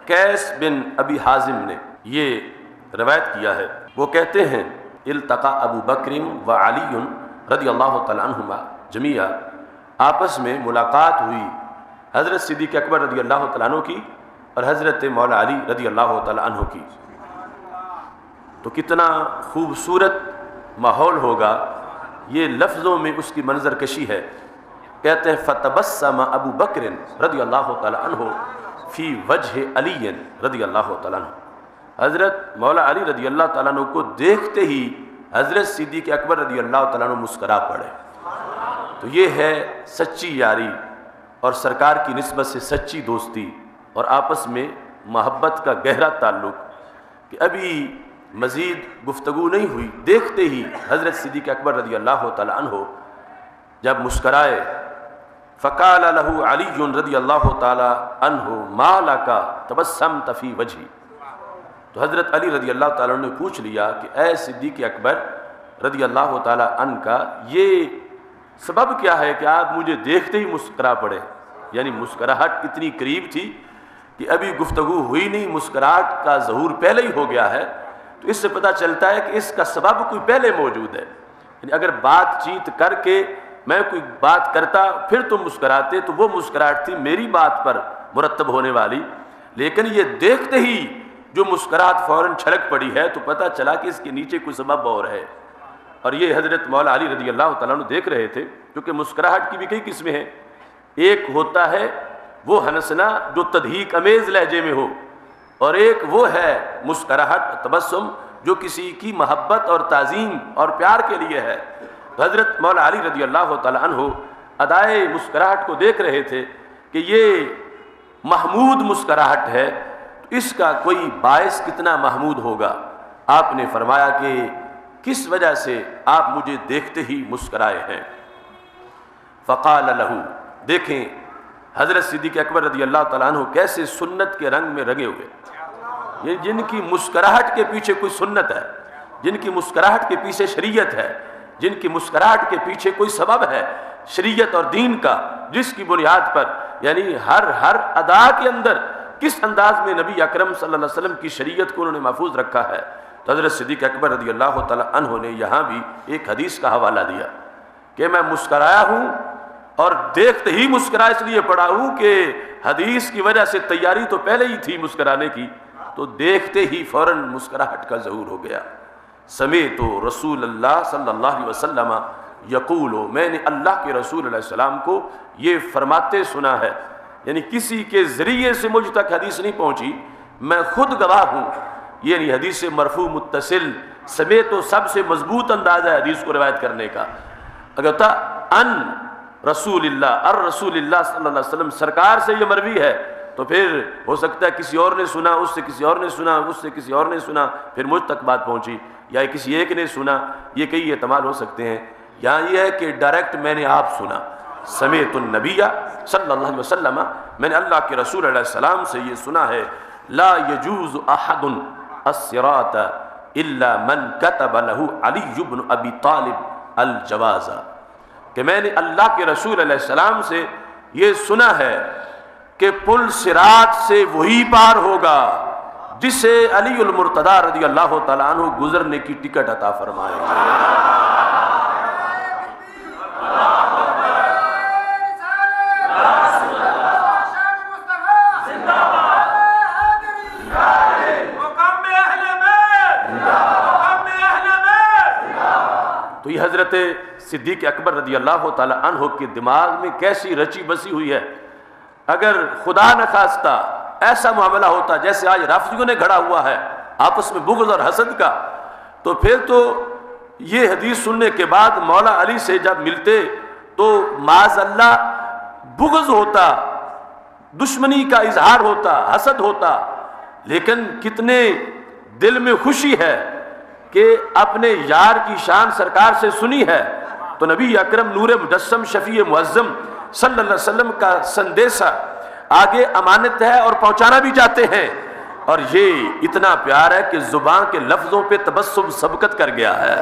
قیس بن ابی حازم نے یہ روایت کیا ہے، وہ کہتے ہیں التقى ابو بکر و علی رضی اللہ تعالیٰ عنہما جمیعا، آپس میں ملاقات ہوئی حضرت صدیق اکبر رضی اللہ تعالیٰ عنہ کی اور حضرت مولا علی رضی اللہ تعالیٰ عنہ کی۔ تو کتنا خوبصورت ماحول ہوگا، یہ لفظوں میں اس کی منظر کشی ہے۔ کہتے ہیں فتبسم ابو بکر رضی اللہ تعالیٰ عنہ فی وجہ علی رضی اللہ تعالیٰ عنہ، حضرت مولا علی رضی اللہ تعالیٰ عنہ کو دیکھتے ہی حضرت صدیق اکبر رضی اللہ تعالیٰ عنہ مسکرا پڑے۔ تو یہ ہے سچی یاری اور سرکار کی نسبت سے سچی دوستی اور آپس میں محبت کا گہرا تعلق، کہ ابھی مزید گفتگو نہیں ہوئی، دیکھتے ہی حضرت صدیق اکبر رضی اللہ تعالیٰ عنہ جب مسکرائے، فقال له علی رضی اللہ تعالیٰ عنہ ما لک تبسمت فی وجہی، تو حضرت علی رضی اللہ تعالیٰ عنہ نے پوچھ لیا کہ اے صدیق اکبر رضی اللہ تعالیٰ عنہ کا یہ سبب کیا ہے کہ آپ مجھے دیکھتے ہی مسکرا پڑے؟ یعنی مسکراہٹ اتنی قریب تھی کہ ابھی گفتگو ہوئی نہیں، مسکراہٹ کا ظہور پہلے ہی ہو گیا ہے۔ تو اس سے پتہ چلتا ہے کہ اس کا سبب کوئی پہلے موجود ہے، یعنی اگر بات چیت کر کے میں کوئی بات کرتا پھر تم مسکراتے تو وہ مسکراہٹ تھی میری بات پر مرتب ہونے والی، لیکن یہ دیکھتے ہی جو مسکراہٹ فوراً چھلک پڑی ہے تو پتہ چلا کہ اس کے نیچے کوئی سبب اور ہے۔ اور یہ حضرت مولا علی رضی اللہ تعالیٰ عنہ دیکھ رہے تھے، کیونکہ مسکراہٹ کی بھی کئی قسمیں ہیں۔ ایک ہوتا ہے وہ ہنسنا جو تضحیک امیز لہجے میں ہو، اور ایک وہ ہے مسکراہٹ تبسم جو کسی کی محبت اور تعظیم اور پیار کے لیے ہے۔ حضرت مولا علی رضی اللہ تعالیٰ عنہ ادائے مسکراہٹ کو دیکھ رہے تھے کہ یہ محمود مسکراہٹ ہے، تو اس کا کوئی باعث کتنا محمود ہوگا۔ آپ نے فرمایا کہ کس وجہ سے آپ مجھے دیکھتے ہی مسکرائے ہیں؟ فقال له، دیکھیں حضرت صدیق اکبر رضی اللہ تعالیٰ عنہ کیسے سنت کے رنگ میں رنگے ہوئے، یہ جن کی مسکراہٹ کے پیچھے کوئی سنت ہے، جن کی مسکراہٹ کے پیچھے شریعت ہے، جن کی مسکراہٹ کے پیچھے کوئی سبب ہے شریعت اور دین کا، جس کی بنیاد پر یعنی ہر ادا کے اندر کس انداز میں نبی اکرم صلی اللہ علیہ وسلم کی شریعت کو انہوں نے محفوظ رکھا ہے۔ تو حضرت صدیق اکبر رضی اللہ تعالیٰ عنہ نے یہاں بھی ایک حدیث کا حوالہ دیا کہ میں مسکرایا ہوں اور دیکھتے ہی مسکرا اس لیے پڑا ہوں کہ حدیث کی وجہ سے تیاری تو پہلے ہی تھی مسکرانے کی، تو دیکھتے ہی فوراً مسکراہٹ کا ظہور ہو گیا۔ سمیت رسول اللہ صلی اللہ علیہ وسلم یقول، میں نے اللہ کے رسول علیہ السلام کو یہ فرماتے سنا ہے، یعنی کسی کے ذریعے سے مجھ تک حدیث نہیں پہنچی، میں خود گواہ ہوں، یعنی حدیث مرفوع متصل سمیت سب سے مضبوط انداز ہے حدیث کو روایت کرنے کا۔ اگر تا ان رسول اللہ الرسول اللہ صلی اللہ علیہ وسلم سرکار سے یہ مروی ہے تو پھر ہو سکتا ہے کسی اور نے سنا، اس سے کسی اور نے سنا، اس سے کسی اور نے سنا، پھر مجھ تک بات پہنچی، یا کسی ایک نے سنا، یہ کئی احتمال ہو سکتے ہیں۔ یہاں یہ ہے کہ ڈائریکٹ میں نے آپ سنا، سمیت النبی صلی اللہ علیہ وسلم، میں نے اللہ کے رسول علیہ السلام سے یہ سنا ہے، لا یجوز احد الصراط الا من كتب له علی بن ابی طالب الجواز، کہ میں نے اللہ کے رسول علیہ السلام سے یہ سنا ہے کہ پل صراط سے وہی پار ہوگا جسے علی المرتضیٰ رضی اللہ تعالیٰ عنہ گزرنے کی ٹکٹ عطا فرمائے گا۔ تو یہ حضرت صدیق اکبر رضی اللہ تعالیٰ عنہ کے دماغ میں کیسی رچی بسی ہوئی ہے۔ اگر خدا نخواستہ ایسا معاملہ ہوتا جیسے آج رافضیوں نے گھڑا ہوا ہے آپس میں بغض اور حسد کا، تو پھر تو یہ حدیث سننے کے بعد مولا علی سے جب ملتے تو معاذ اللہ بغض ہوتا، دشمنی کا اظہار ہوتا، حسد ہوتا، لیکن کتنے دل میں خوشی ہے کہ اپنے یار کی شان سرکار سے سنی ہے، تو نبی اکرم نور مجسم شفیع معظم صلی اللہ علیہ وسلم کا سندیسہ آگے امانت ہے اور پہنچانا بھی چاہتے ہیں، اور یہ اتنا پیار ہے کہ زبان کے لفظوں پہ تبسم سبقت کر گیا ہے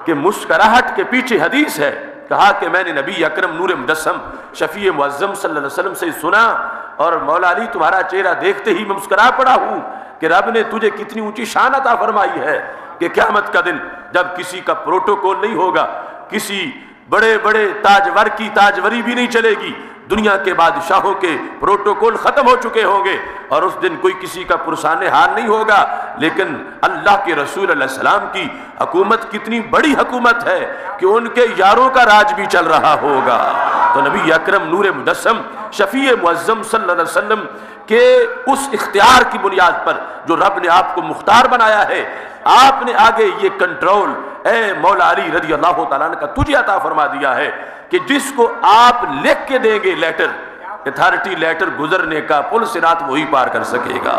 کہ مسکراہٹ کے پیچھے حدیث ہے، کہا کہ میں نے نبی اکرم نور مجسم شفیع معظم صلی اللہ علیہ وسلم سے سنا اور مولا علی تمہارا چہرہ دیکھتے ہی میں مسکرا پڑا ہوں کہ رب نے تجھے کتنی اونچی شان عطا فرمائی ہے کہ قیامت کا دن جب کسی کا پروٹوکول نہیں ہوگا، کسی بڑے بڑے تاجور کی تاجوری بھی نہیں چلے گی، دنیا کے بادشاہوں کے پروٹوکول ختم ہو چکے ہوں گے اور اس دن کوئی کسی کا پرسان حال نہیں ہوگا، لیکن اللہ کے رسول علیہ السلام کی حکومت کتنی بڑی حکومت ہے کہ ان کے یاروں کا راج بھی چل رہا ہوگا۔ تو نبی اکرم نور مجسم شفیع معظم صلی اللہ علیہ وسلم کے اس اختیار کی بنیاد پر جو رب نے آپ کو مختار بنایا ہے، آپ نے آگے یہ کنٹرول اے مولا علی رضی اللہ تعالیٰ عنہ کا تجھے عطا فرما دیا ہے کہ جس کو آپ لکھ کے دیں گے لیٹر، اتھارٹی لیٹر گزرنے کا پل صراط وہی پار کر سکے گا۔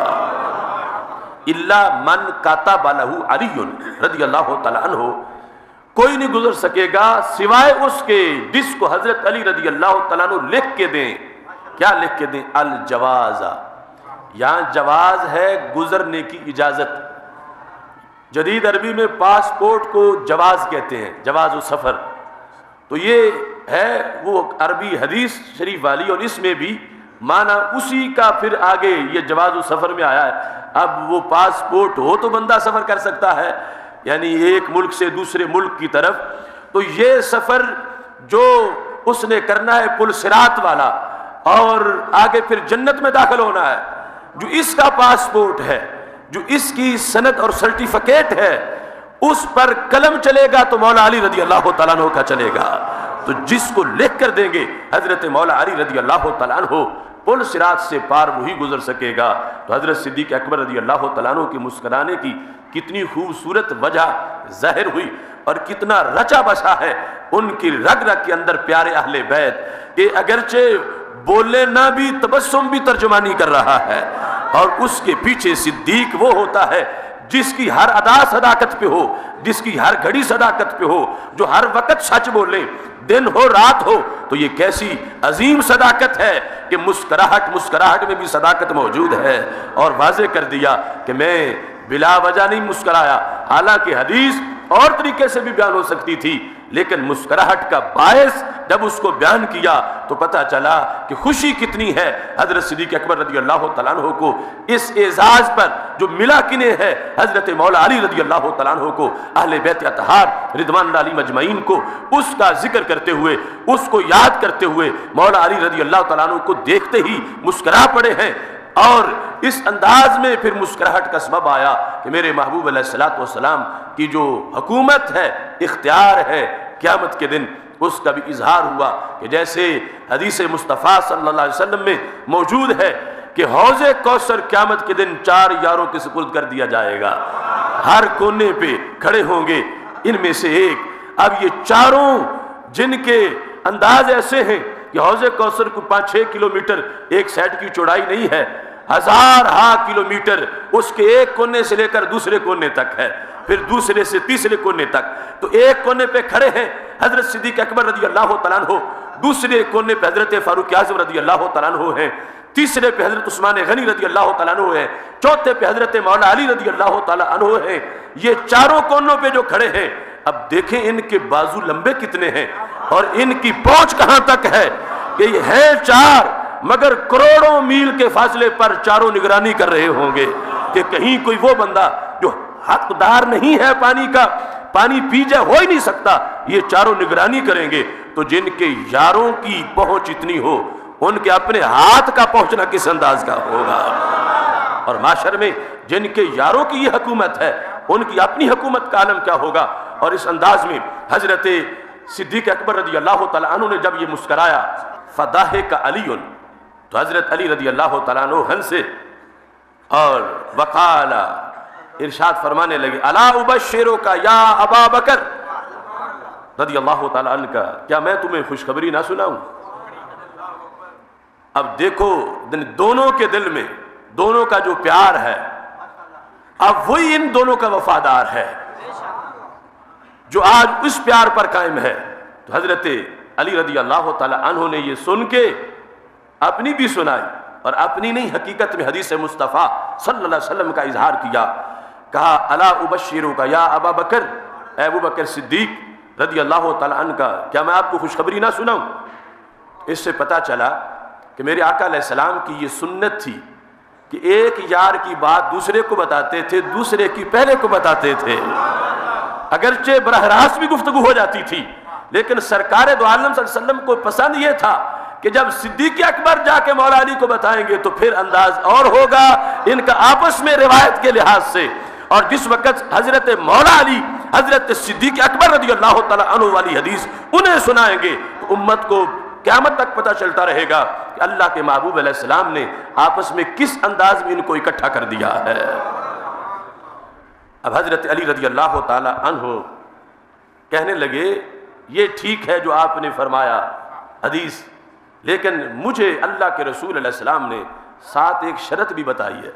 الا من کاتب لہ علی رضی اللہ تعالیٰ عنہ، کوئی نہیں گزر سکے گا سوائے اس کے جس کو حضرت علی رضی اللہ تعالیٰ عنہ لکھ کے دیں۔ کیا لکھ کے دیں؟ الجواز۔ یہاں جواز ہے گزرنے کی اجازت۔ جدید عربی میں پاسپورٹ کو جواز کہتے ہیں، جواز السفر۔ تو یہ ہے وہ عربی حدیث شریف والی، اور اس میں بھی معنی اسی کا پھر آگے یہ جواز السفر میں آیا ہے۔ اب وہ پاسپورٹ ہو تو بندہ سفر کر سکتا ہے، یعنی ایک ملک سے دوسرے ملک کی طرف۔ تو یہ سفر جو اس نے کرنا ہے پل صراط والا، اور آگے پھر جنت میں داخل ہونا ہے، جو اس کا پاسپورٹ ہے، جو اس کی سند اور سرٹیفکیٹ ہے، اس پر قلم چلے گا تو مولا علی رضی اللہ تعالیٰ عنہ کا چلے گا۔ تو جس کو لکھ کر دیں گے حضرت مولا علی رضی اللہ تعالیٰ عنہ، پل صراط سے پار وہی گزر سکے گا۔ تو حضرت صدیق اکبر رضی اللہ تعالیٰ عنہ کی مسکرانے کی کتنی خوبصورت وجہ ظاہر ہوئی، اور کتنا رچا بسا ہے ان کی رگ رگ کے اندر پیارے اہل بیت کہ اگرچہ بولے نہ بھی تبسم بھی ترجمانی کر رہا ہے، اور اس کے پیچھے صدیق وہ ہوتا ہے جس کی ہر ادا صداقت پہ ہو، جس کی ہر گھڑی صداقت پہ ہو، جو ہر وقت سچ بولے، دن ہو رات ہو۔ تو یہ کیسی عظیم صداقت ہے کہ مسکراہٹ میں بھی صداقت موجود ہے، اور واضح کر دیا کہ میں بلا وجہ نہیں مسکرایا۔ حالانکہ حدیث اور طریقے سے بھی بیان ہو سکتی تھی، لیکن مسکراہٹ کا باعث جب اس کو بیان کیا تو پتہ چلا کہ خوشی کتنی ہے حضرت صدیق اکبر رضی اللہ تعالیٰ عنہ کو اس اعزاز پر جو ملا کنہیں ہے حضرت مولا علی رضی اللہ تعالیٰ عنہ کو، اہل بیت اطہار رضوان اللہ علیہم اجمعین کو، اس کا ذکر کرتے ہوئے، اس کو یاد کرتے ہوئے مولا علی رضی اللہ تعالیٰ عنہ کو دیکھتے ہی مسکرا پڑے ہیں۔ اور اس انداز میں پھر مسکراہٹ کا سبب آیا کہ میرے محبوب علیہ الصلوۃ والسلام کی جو حکومت ہے، اختیار ہے، قیامت کے دن اس کا بھی اظہار ہوا کہ جیسے حدیث مصطفیٰ صلی اللہ علیہ وسلم میں موجود ہے کہ حوض کوثر قیامت کے دن 4 یاروں کے سپرد کر دیا جائے گا، ہر کونے پہ کھڑے ہوں گے ان میں سے ایک۔ اب یہ چاروں جن کے انداز ایسے ہیں کہ حوض کوثر کو 5-6 کلومیٹر ایک سائڈ کی چوڑائی نہیں ہے، 1000 کلومیٹر اس کے ایک کونے سے لے کر دوسرے کونے تک ہے، پھر دوسرے سے تیسرے کونے تک۔ تو ایک کونے پہ کھڑے ہیں حضرت صدیق اکبر رضی اللہ تعالیٰ عنہ، دوسرے کونے پہ حضرت فاروق اعظم رضی اللہ تعالیٰ عنہ ہیں، تیسرے پہ حضرت عثمان غنی رضی اللہ تعالیٰ عنہ ہیں، چوتھے پہ حضرت مولا علی رضی اللہ تعالیٰ عنہ ہیں۔ یہ چاروں کونوں پہ جو کھڑے ہیں، اب دیکھیں ان کے بازو لمبے کتنے ہیں اور ان کی پہنچ کہاں تک ہے کہ یہ ہیں 4 مگر کروڑوں میل کے فاصلے پر چاروں نگرانی کر رہے ہوں گے کہ کہیں کوئی وہ بندہ جو حقدار نہیں ہے پانی کا، پانی پی جائے، ہو ہی نہیں سکتا، یہ چاروں نگرانی کریں گے۔ تو جن کے یاروں کی پہنچ اتنی ہو، ان کے اپنے ہاتھ کا پہنچنا کس انداز کا ہوگا۔ اور معاشر میں جن کے یاروں کی یہ حکومت ہے، ان کی اپنی حکومت کا عالم کیا ہوگا۔ اور اس انداز میں حضرت صدیق اکبر رضی اللہ تعالیٰ عنہ نے جب یہ مسکرایا، فضاحک علی، تو حضرت علی رضی اللہ تعالیٰ عنہ ہنسے اور وقال، ارشاد فرمانے لگے، الا ابشرک یا ابا بکر رضی اللہ تعالیٰ عنہ کا، کیا میں تمہیں خوشخبری نہ سناؤں۔ اب دیکھو دونوں کے دل میں دونوں کا جو پیار ہے، اب وہی ان دونوں کا وفادار ہے جو آج اس پیار پر قائم ہے۔ تو حضرت علی رضی اللہ تعالیٰ عنہ نے یہ سن کے اپنی بھی سنائی، اور اپنی نہیں، حقیقت میں حدیث مصطفیٰ صلی اللہ علیہ وسلم کا اظہار کیا، کہا الا ابشرک یا ابا بکر، اے ابو بکر صدیق رضی اللہ تعالیٰ عنہ کا، کیا میں آپ کو خوشخبری نہ سناؤں۔ اس سے پتہ چلا کہ میرے آقا علیہ السلام کی یہ سنت تھی کہ ایک یار کی بات دوسرے کو بتاتے تھے، دوسرے کی پہلے کو بتاتے تھے، اگرچہ براہ راست بھی گفتگو ہو جاتی تھی، لیکن سرکار دو عالم صلی اللہ علیہ وسلم کو پسند یہ تھا کہ جب صدیق اکبر جا کے مولا علی کو بتائیں گے تو پھر انداز اور ہوگا ان کا آپس میں روایت کے لحاظ سے۔ اور جس وقت حضرت مولا علی حضرت صدیق اکبر رضی اللہ تعالیٰ عنہ والی حدیث انہیں سنائیں گے تو امت کو قیامت تک پتہ چلتا رہے گا کہ اللہ کے محبوب علیہ السلام نے آپس میں کس انداز میں ان کو اکٹھا کر دیا ہے۔ اب حضرت علی رضی اللہ تعالیٰ عنہ کہنے لگے یہ ٹھیک ہے جو آپ نے فرمایا حدیث، لیکن مجھے اللہ کے رسول علیہ السلام نے ساتھ ایک شرط بھی بتائی ہے،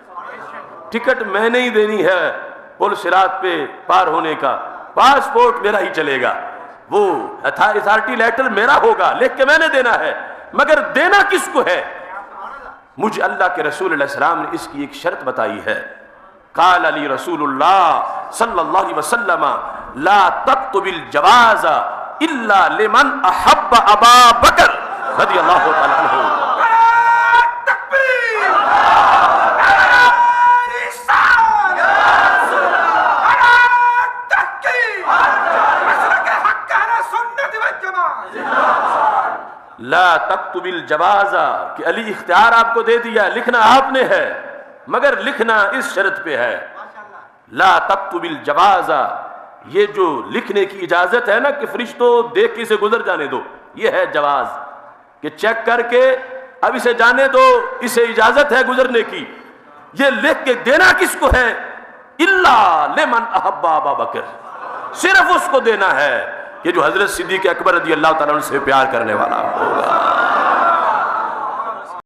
ٹکٹ میں نہیں دینی ہے پل صراط پہ پار ہونے کا، پاسپورٹ میرا ہی چلے گا، وہ اتھارٹی لیٹر میرا ہوگا، لکھ کے میں نے دینا ہے، مگر دینا کس کو ہے؟ مجھے اللہ کے رسول علیہ السلام نے اس کی ایک شرط بتائی ہے۔ قال علی رسول اللہ صلی اللہ علیہ وسلم لا تکتب الجواز الا لمن احب ابا بکر رضی اللہ تعالیٰ عنہ۔ لا تکتب الجواز کہ علی اختیار آپ کو دے دیا، لکھنا آپ نے ہے، مگر لکھنا اس شرط پہ ہے، لا تکتب الجواز، یہ جو لکھنے کی اجازت ہے نا کہ فرشتوں دیکھ کے اسے گزر جانے دو، یہ ہے جواز، کہ چیک کر کے اب اسے جانے دو، اسے اجازت ہے گزرنے کی، یہ لکھ کے دینا کس کو ہے؟ الا لمن احب ابا بکر، صرف اس کو دینا ہے کہ جو حضرت صدیق اکبر رضی اللہ تعالیٰ عنہ سے پیار کرنے والا ہوگا۔